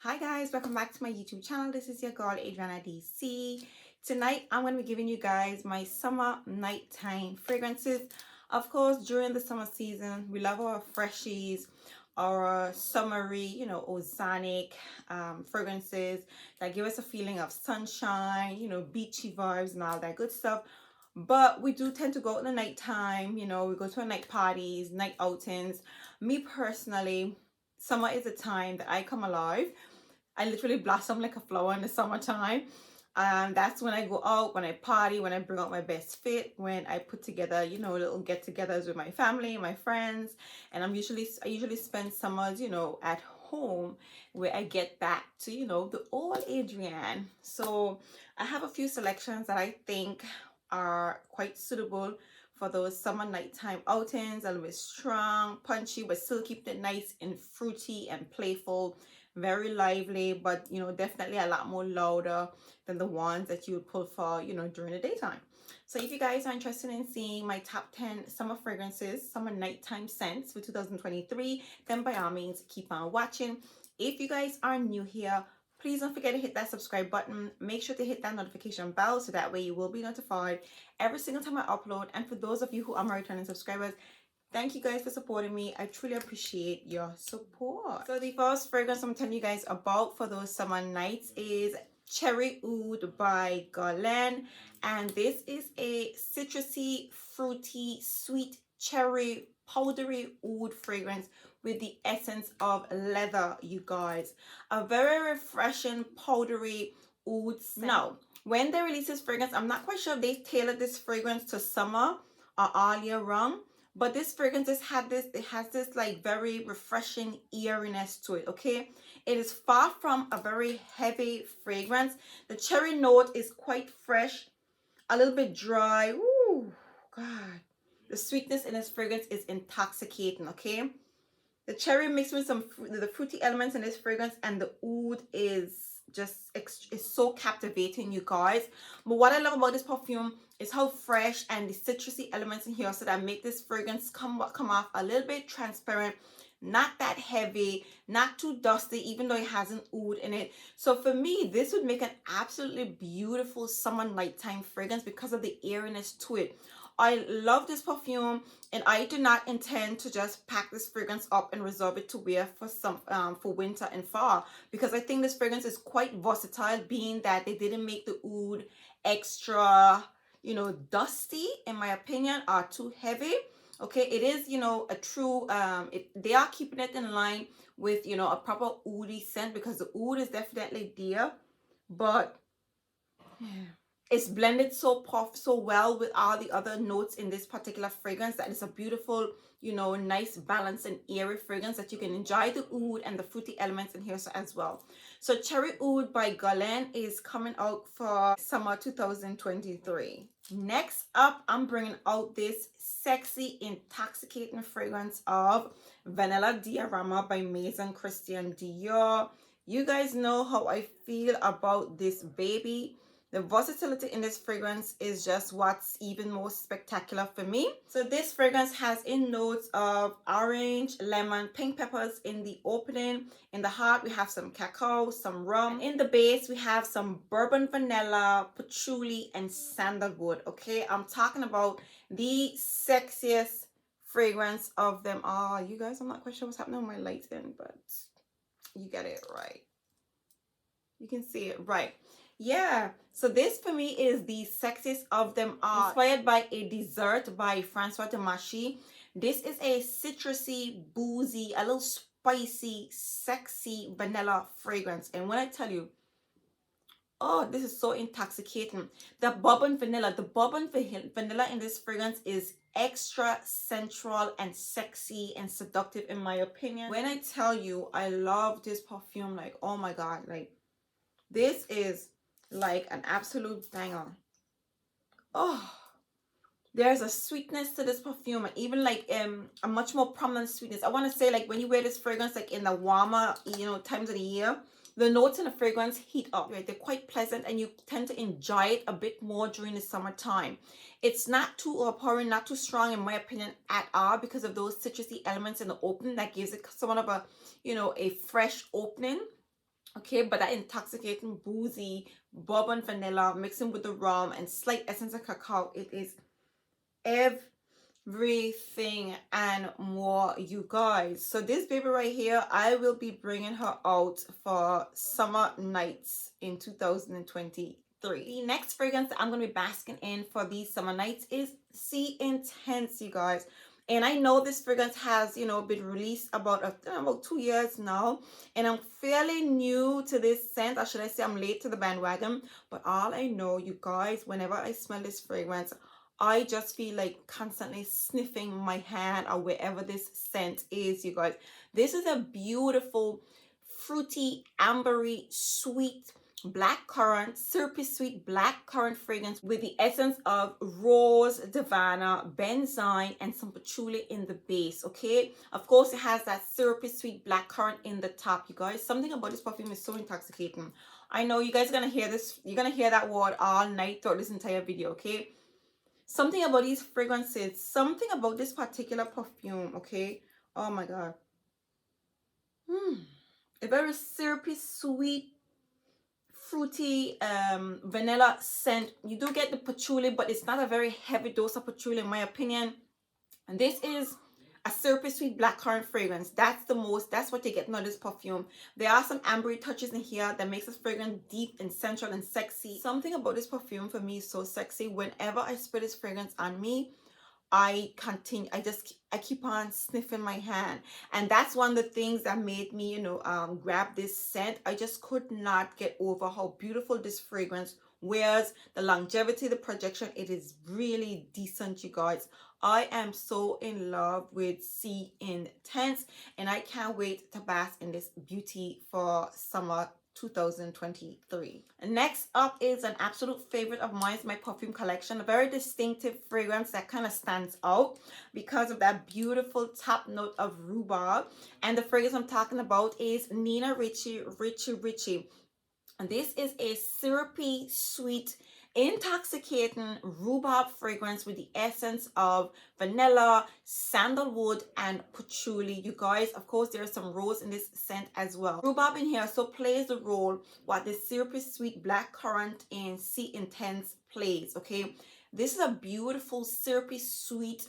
Hi guys, welcome back to my YouTube channel. This is your girl AdriennaDC. Tonight I'm going to be giving you guys my summer nighttime fragrances. Of course, during the summer season, we love our freshies, our summery, ozonic fragrances that give us a feeling of sunshine, beachy vibes and all that good stuff. But we do tend to go out in the nighttime, we go to our night parties, night outings. Me personally, summer is a time that I come alive. I literally blossom like a flower in the summertime. That's when I go out, when I party, when I bring out my best fit, when I put together, little get-togethers with my family, my friends, and I usually spend summers, at home where I get back to, the old Adrienne. So I have a few selections that I think are quite suitable for those summer nighttime outings. A little bit strong, punchy, but still keep it nice and fruity and playful, very lively, but definitely a lot more louder than the ones that you would pull for during the daytime. So if you guys are interested in seeing my top 10 summer fragrances, summer nighttime scents for 2023, then by all means keep on watching. If you guys are new here, please don't forget to hit that subscribe button. Make sure to hit that notification bell so that way you will be notified every single time I upload. And for those of you who are my returning subscribers, thank you guys for supporting me. I truly appreciate your support. So the first fragrance I'm telling you guys about for those summer nights is Cherry Oud by Guerlain. And this is a citrusy, fruity, sweet cherry, powdery oud fragrance with the essence of leather, you guys. A very refreshing, powdery oud scent. Now, when they release this fragrance, I'm not quite sure if they tailored this fragrance to summer or all year round. But this fragrance it has this like very refreshing eeriness to it, okay? It is far from a very heavy fragrance. The cherry note is quite fresh, a little bit dry. Ooh, God. The sweetness in this fragrance is intoxicating, okay? The cherry mixed with the fruity elements in this fragrance, and the oud is is so captivating, you guys. But what I love about this perfume is how fresh and the citrusy elements in here so that make this fragrance come off a little bit transparent, not that heavy, not too dusty, even though it has an oud in it. So for me, this would make an absolutely beautiful summer nighttime fragrance because of the airiness to it. I love this perfume, and I do not intend to just pack this fragrance up and reserve it to wear for for winter and fall, because I think this fragrance is quite versatile, being that they didn't make the oud extra, dusty in my opinion, or too heavy. Okay, it is, a true they are keeping it in line with, a proper oudy scent, because the oud is definitely there, but yeah, it's blended so well with all the other notes in this particular fragrance that it's a beautiful, nice balance and airy fragrance that you can enjoy the oud and the fruity elements in here as well. So Cherry Oud by Guerlain is coming out for summer 2023. Next up, I'm bringing out this sexy, intoxicating fragrance of Vanilla Diorama by Maison Christian Dior. You guys know how I feel about this baby. The versatility in this fragrance is just what's even more spectacular for me. So this fragrance has in notes of orange, lemon, pink peppers in the opening. In the heart, we have some cacao, some rum. And in the base, we have some bourbon vanilla, patchouli, and sandalwood. Okay, I'm talking about the sexiest fragrance of them all. You guys, I'm not quite sure what's happening with my lighting, but you get it right. You can see it right. Yeah, so this for me is the sexiest of them all. Inspired by a dessert by Francois Demachy. This is a citrusy, boozy, a little spicy, sexy vanilla fragrance. And when I tell you, oh, this is so intoxicating. The bourbon vanilla in this fragrance is extra sensual and sexy and seductive in my opinion. When I tell you I love this perfume, like, oh my God, like, this is like an absolute banger. Oh, there's a sweetness to this perfume, and even like a much more prominent sweetness. I want to say, like, when you wear this fragrance like in the warmer times of the year, the notes in the fragrance heat up, right? They're quite pleasant, and you tend to enjoy it a bit more during the summertime. It's not too overpowering, not too strong in my opinion at all, because of those citrusy elements in the opening that gives it somewhat of a a fresh opening. Okay, but that intoxicating boozy bourbon vanilla mixing with the rum and slight essence of cacao, it is everything and more, you guys. So this baby right here, I will be bringing her out for summer nights in 2023. The next fragrance that I'm going to be basking in for these summer nights is Passione Intense, you guys. And I know this fragrance has, you know, been released about 2 years now. And I'm fairly new to this scent, or should I say I'm late to the bandwagon. But all I know, you guys, whenever I smell this fragrance, I just feel like constantly sniffing my hand or wherever this scent is, you guys. This is a beautiful, fruity, ambery, sweet, black currant, syrupy sweet black currant fragrance with the essence of rose, davana, benzoin, and some patchouli in the base. Okay, of course it has that syrupy sweet black currant in the top, you guys. Something about this perfume is so intoxicating. I know you guys are gonna hear this, you're gonna hear that word all night throughout this entire video. Okay, something about these fragrances, something about this particular perfume. Okay, oh my god. A very syrupy, sweet, fruity vanilla scent. You do get the patchouli, but it's not a very heavy dose of patchouli in my opinion. And this is a syrupy sweet blackcurrant fragrance. That's what you get in this perfume. There are some ambery touches in here that makes this fragrance deep and sensual and sexy. Something about this perfume for me is so sexy. Whenever I spray this fragrance on me, I keep on sniffing my hand. And that's one of the things that made me, you know, grab this scent. I just could not get over how beautiful this fragrance wears, the longevity, the projection. It is really decent, you guys. I am so in love with Passione Intense, and I can't wait to bask in this beauty for summer 2023. Next up is an absolute favorite of mine, is my perfume collection. A very distinctive fragrance that kind of stands out because of that beautiful top note of rhubarb. And the fragrance I'm talking about is Nina Ricci, Ricci. And this is a syrupy, sweet, intoxicating rhubarb fragrance with the essence of vanilla, sandalwood, and patchouli. You guys, of course, there is some rose in this scent as well. Rhubarb in here so plays the role what the syrupy, sweet black currant in Passione Intense plays. Okay, this is a beautiful, syrupy, sweet,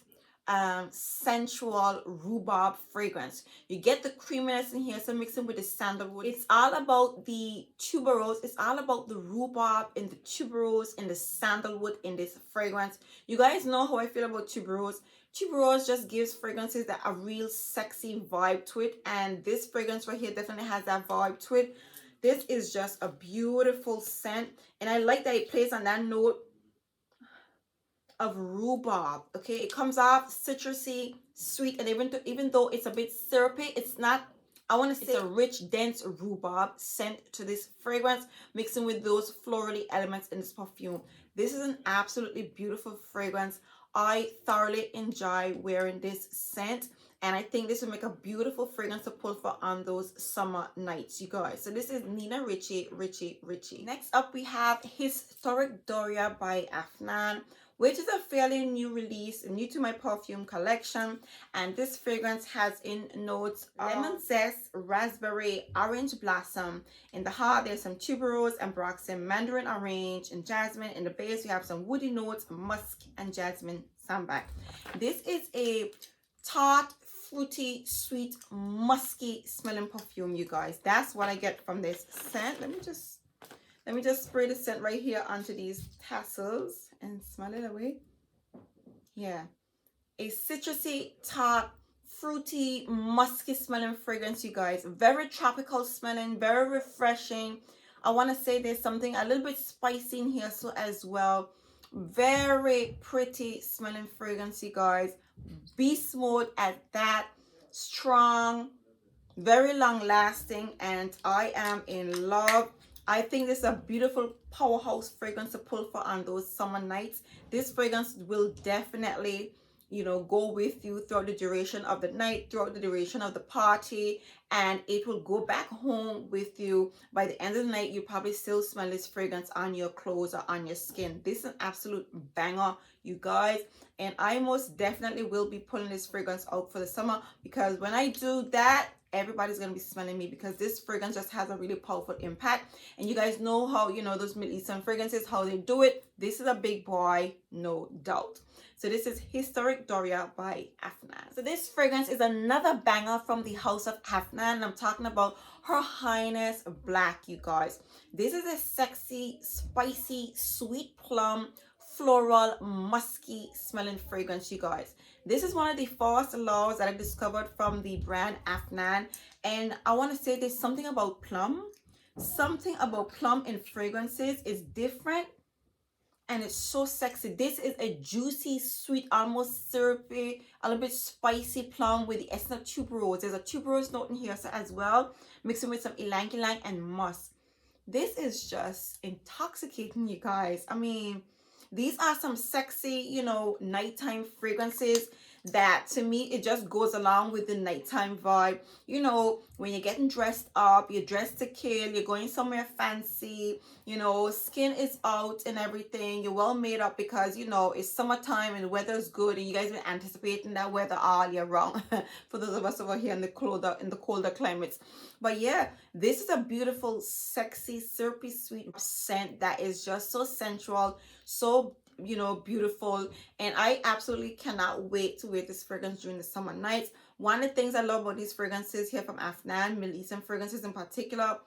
sensual rhubarb fragrance. You get the creaminess in here, so mixing with the sandalwood. It's all about the tuberose. It's all about the rhubarb and the tuberose and the sandalwood in this fragrance. You guys know how I feel about tuberose. Tuberose just gives fragrances that a real sexy vibe to it, and this fragrance right here definitely has that vibe to it. This is just a beautiful scent, and I like that it plays on that note of rhubarb. Okay, it comes off citrusy, sweet, and even though it's a bit syrupy, it's not, I want to say, it's a rich, dense rhubarb scent to this fragrance, mixing with those florally elements in this perfume. This is an absolutely beautiful fragrance. I thoroughly enjoy wearing this scent, and I think this will make a beautiful fragrance to pull for on those summer nights, you guys. So this is Nina Ricci. Next up, we have Historic Doria by Afnan, which is a fairly new release, new to my perfume collection. And this fragrance has in notes lemon zest, raspberry, orange blossom. In the heart, there's some tuberose, ambroxan, mandarin orange, and jasmine. In the base, we have some woody notes, musk, and jasmine sambac. This is a tart, fruity, sweet, musky smelling perfume, you guys. That's what I get from this scent. Let me just spray the scent right here onto these tassels and smell it away. Yeah, a citrusy, tart, fruity, musky smelling fragrance, you guys. Very tropical smelling, very refreshing. I want to say there's something a little bit spicy in here so as well. Very pretty smelling fragrance, you guys. Beast mode at that. Strong, very long lasting, and I am in love. I think this is a beautiful powerhouse fragrance to pull for on those summer nights. This fragrance will definitely, you know, go with you throughout the duration of the night, throughout the duration of the party, and it will go back home with you. By the end of the night, you probably still smell this fragrance on your clothes or on your skin. This is an absolute banger, you guys, and I most definitely will be pulling this fragrance out for the summer, because when I do that, everybody's gonna be smelling me, because this fragrance just has a really powerful impact. And you guys know how, you know, those Middle Eastern fragrances, how they do it. This is a big boy, no doubt. So this is Historic Doria by Afnan. So this fragrance is another banger from the house of Afnan. I'm talking about her Highness Black, you guys. This is a sexy, spicy, sweet plum, floral, musky smelling fragrance, you guys. This is one of the first laws that I discovered from the brand Afnan. And I want to say there's something about plum. Something about plum in fragrances is different. And it's so sexy. This is a juicy, sweet, almost syrupy, a little bit spicy plum with the essence of tuberose. There's a tuberose note in here as well, mixing with some ylang ylang and musk. This is just intoxicating, you guys. I mean, these are some sexy, you know, nighttime fragrances that to me, it just goes along with the nighttime vibe. You know, when you're getting dressed up, you're dressed to kill, you're going somewhere fancy, you know, skin is out and everything, you're well made up because, you know, it's summertime and the weather's good and you guys been anticipating that weather all year round for those of us over here in the colder climates. But yeah, this is a beautiful, sexy, syrupy, sweet scent that is just so sensual, so, you know, beautiful. And I absolutely cannot wait to wear this fragrance during the summer nights. One of the things I love about these fragrances here from Afnan, Middle Eastern fragrances in particular,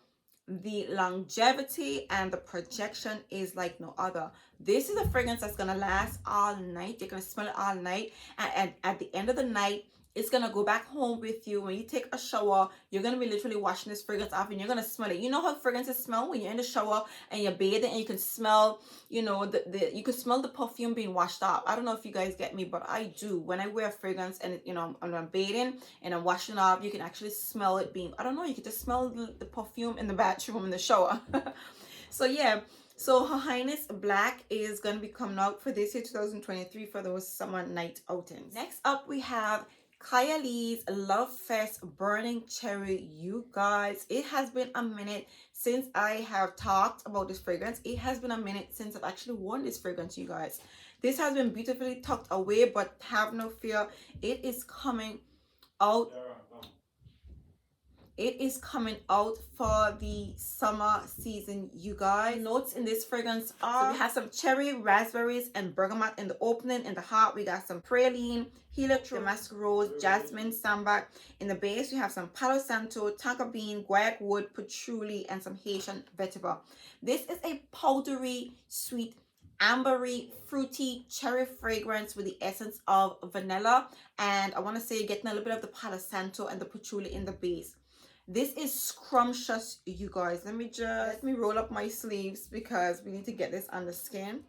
the longevity and the projection is like no other. This is a fragrance that's gonna last all night. You're gonna smell it all night, and at the end of the night, it's gonna go back home with you. When you take a shower, you're gonna be literally washing this fragrance off and you're gonna smell it. You know how fragrances smell when you're in the shower and you're bathing and you can smell, you know, you can smell the perfume being washed off. I don't know if you guys get me, but I do. When I wear a fragrance and, you know, I'm bathing and I'm washing off, you can actually smell it being, I don't know, you can just smell the perfume in the bathroom, in the shower. So yeah. So her Highness Black is going to be coming out for this year, 2023, for those summer night outings. Next up, we have Kayali's Lovefest Burning Cherry. You guys, it has been a minute since I have talked about this fragrance. It has been a minute since I've actually worn this fragrance, you guys. This has been beautifully tucked away, but have no fear, it is coming out. It is coming out for the summer season, you guys. Notes in this fragrance are, so we have some cherry, raspberries, and bergamot in the opening. In the heart, we got some praline, heliotrope, damask rose, jasmine, sambac. In the base, we have some palo santo, tonka bean, guaiac wood, patchouli, and some Haitian vetiver. This is a powdery, sweet, ambery, fruity cherry fragrance with the essence of vanilla. And I want to say getting a little bit of the palo santo and the patchouli in the base. This is scrumptious, you guys. Let me roll up my sleeves because we need to get this on the skin.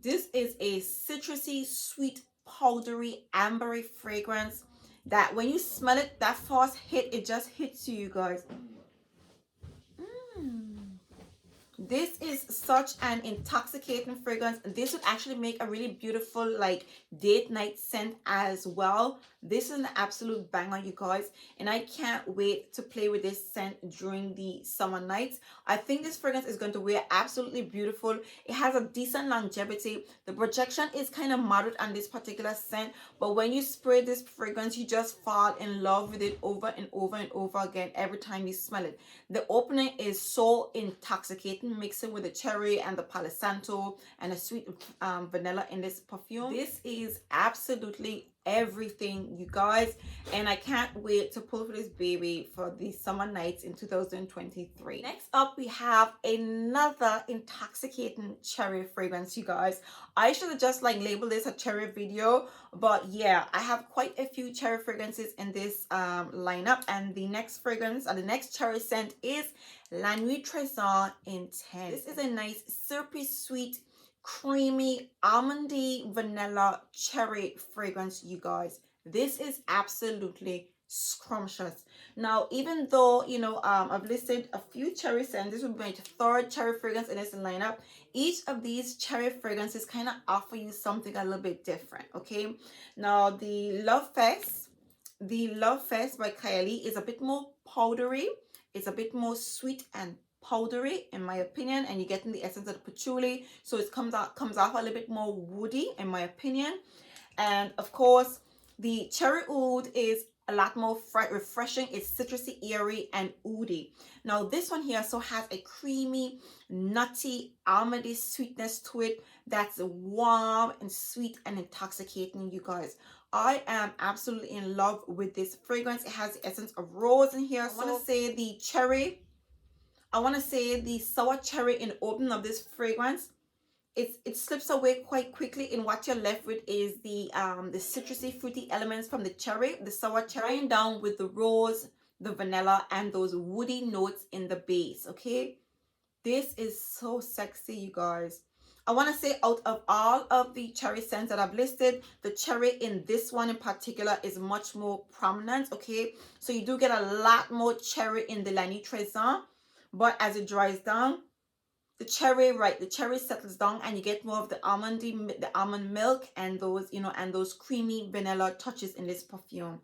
This is a citrusy, sweet, powdery, ambery fragrance that when you smell it, that first hit, it just hits you, you guys. This is such an intoxicating fragrance. This would actually make a really beautiful like date night scent as well. This is an absolute banger, you guys, and I can't wait to play with this scent during the summer nights. I think this fragrance is going to wear absolutely beautiful. It has a decent longevity. The projection is kind of moderate on this particular scent, but when you spray this fragrance, you just fall in love with it over and over and over again every time you smell it. The opening is so intoxicating, mixing with the cherry and the palo santo and a sweet vanilla in this perfume. This is absolutely everything, you guys, and I can't wait to pull for this baby for the summer nights in 2023. Next up, we have another intoxicating cherry fragrance, you guys. I should have just like labeled this a cherry video, but yeah, I have quite a few cherry fragrances in this lineup, and the next fragrance or the next cherry scent is La Nuit Trésor Intense. This is a nice syrupy, sweet, creamy, almondy, vanilla, cherry fragrance, you guys. This is absolutely scrumptious. Now, even though, you know, I've listed a few cherry scents, this will be my third cherry fragrance in this lineup. Each of these cherry fragrances kind of offer you something a little bit different, okay? Now, the Lovefest by Kayali is a bit more powdery. It's a bit more sweet and powdery in my opinion, and you're getting the essence of the patchouli, so it comes off a little bit more woody in my opinion. And of course, the cherry oud is a lot more refreshing. It's citrusy, airy, and woody. Now this one here so has a creamy, nutty, almondy sweetness to it that's warm and sweet and intoxicating, you guys. I am absolutely in love with this fragrance. It has the essence of rose in here. I want to say the cherry. I want to say the sour cherry in the opening of this fragrance. It slips away quite quickly, and what you're left with is the citrusy fruity elements from the cherry, the sour cherry, and down with the rose, the vanilla, and those woody notes in the base. Okay, this is so sexy, you guys. I want to say out of all of the cherry scents that I've listed, the cherry in this one in particular is much more prominent. Okay, so you do get a lot more cherry in the La Nuit Trésor, but as it dries down, the cherry, right, the cherry settles down and you get more of the almond milk and those, you know, and those creamy vanilla touches in this perfume.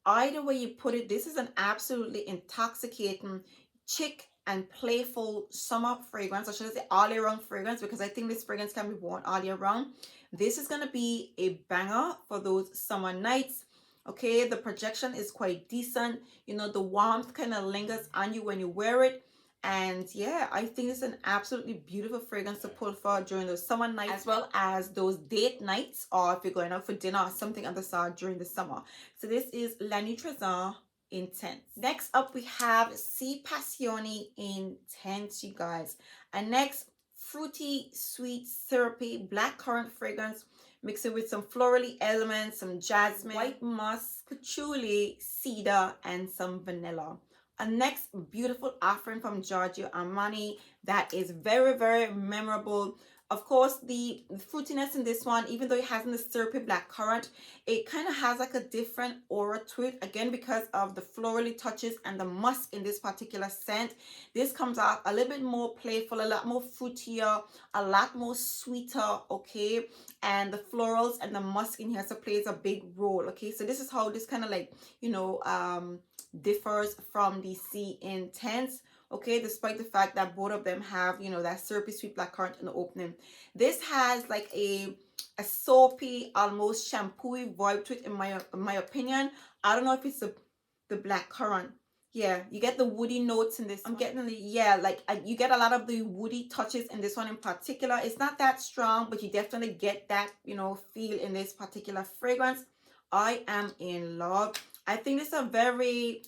Either way you put it, this is an absolutely intoxicating, chic and playful summer fragrance, or should I say all year round fragrance, because I think this fragrance can be worn all year round. This is going to be a banger for those summer nights. Okay, the projection is quite decent. You know, the warmth kind of lingers on you when you wear it. And yeah, I think it's an absolutely beautiful fragrance to pull for during those summer nights, as well as those date nights, or if you're going out for dinner or something of the sort during the summer. So this is La Nuit Trésor Intense. Next up, we have C Passione Intense, you guys. And next, fruity, sweet, syrupy blackcurrant fragrance, mixing with some florally elements, some jasmine, white musk, patchouli, cedar, and some vanilla. A next beautiful offering from Giorgio Armani that is very, very memorable. Of course, the fruitiness in this one, even though it hasn't the syrupy blackcurrant, it kind of has like a different aura to it. Again, because of the florally touches and the musk in this particular scent. This comes out a little bit more playful, a lot more fruitier, a lot more sweeter, okay? And the florals and the musk in here so plays a big role, okay? So this is how this kind of like, you know, differs from the C Intense, okay, despite the fact that both of them have, you know, that syrupy sweet blackcurrant in the opening. This has like a soapy, almost shampooy vibe to it in my opinion. I don't know if it's the blackcurrant. Yeah, you get the woody notes in this. I'm getting the, yeah, like you get a lot of the woody touches in this one in particular. It's not that strong, but you definitely get that, you know, feel in this particular fragrance. I am in love. I think it's a very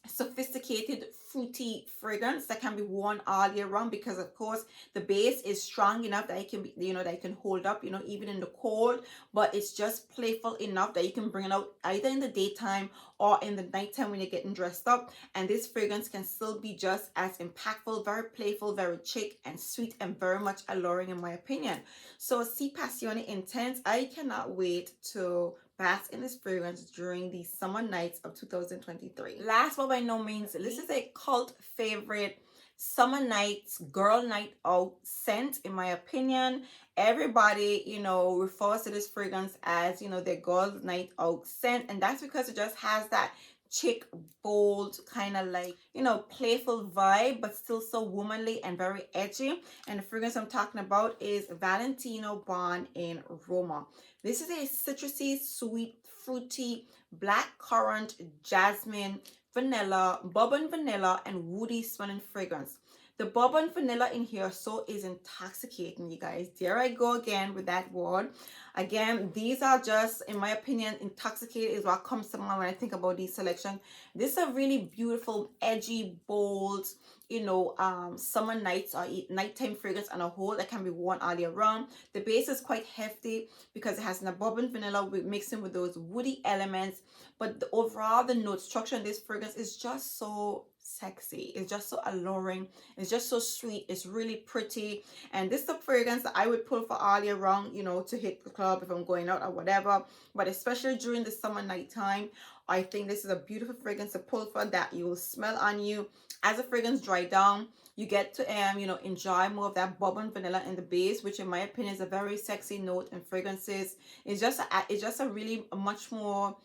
sophisticated fruity fragrance that can be worn all year round, because of course the base is strong enough that it can be, you know, that it can hold up, you know, even in the cold, but it's just playful enough that you can bring it out either in the daytime or in the nighttime when you're getting dressed up, and this fragrance can still be just as impactful, very playful, very chic and sweet, and very much alluring in my opinion. So C Passione Intense, I cannot wait to bask in this fragrance during the summer nights of 2023. Last but by no means, this is a cult favorite summer nights, girl night out scent in my opinion. Everybody, you know, refers to this fragrance as, you know, their girl night out scent, and that's because it just has that chic, bold, kind of like, you know, playful vibe, but still so womanly and very edgy. And the fragrance I'm talking about is Valentino Born in Roma. This is a citrusy, sweet, fruity, blackcurrant, jasmine, vanilla, bourbon vanilla, and woody smelling fragrance. The bourbon vanilla in here so is intoxicating, you guys. There I go again with that word. Again, these are just, in my opinion, intoxicated is what comes to mind when I think about these selection. This is a really beautiful, edgy, bold, you know, summer nights or nighttime fragrance on a whole that can be worn all year round. The base is quite hefty because it has a bourbon vanilla mixing with those woody elements, but overall the note structure in this fragrance is just so sexy. It's just so alluring. It's just so sweet. It's really pretty, and this is a fragrance that I would pull for all year round, you know, to hit the club if I'm going out or whatever, but especially during the summer nighttime, I think this is a beautiful fragrance to pull for that you will smell on you. As the fragrance dry down, you get to you know, enjoy more of that bourbon vanilla in the base, which in my opinion is a very sexy note in fragrances. It's just a really much more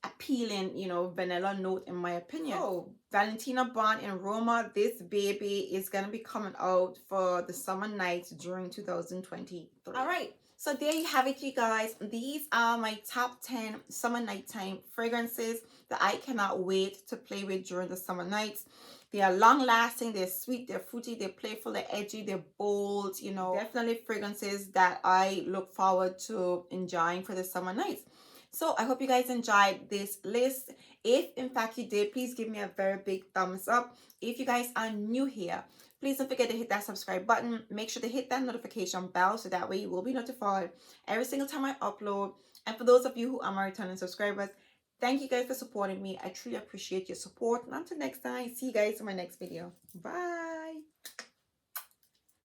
appealing, you know, vanilla note in my opinion. So Valentino Born in Roma, this baby is gonna be coming out for the summer nights during 2023. All right, So there you have it, you guys. These are my top 10 summer nighttime fragrances that I cannot wait to play with during the summer nights. They are long lasting, they're sweet, they're fruity, they're playful, they're edgy, they're bold, you know, definitely fragrances that I look forward to enjoying for the summer nights. So I hope you guys enjoyed this list. If in fact you did, please give me a very big thumbs up. If you guys are new here, please don't forget to hit that subscribe button. Make sure to hit that notification bell so that way you will be notified every single time I upload. And for those of you who are my returning subscribers, thank you guys for supporting me. I truly appreciate your support. And until next time, see you guys in my next video. Bye.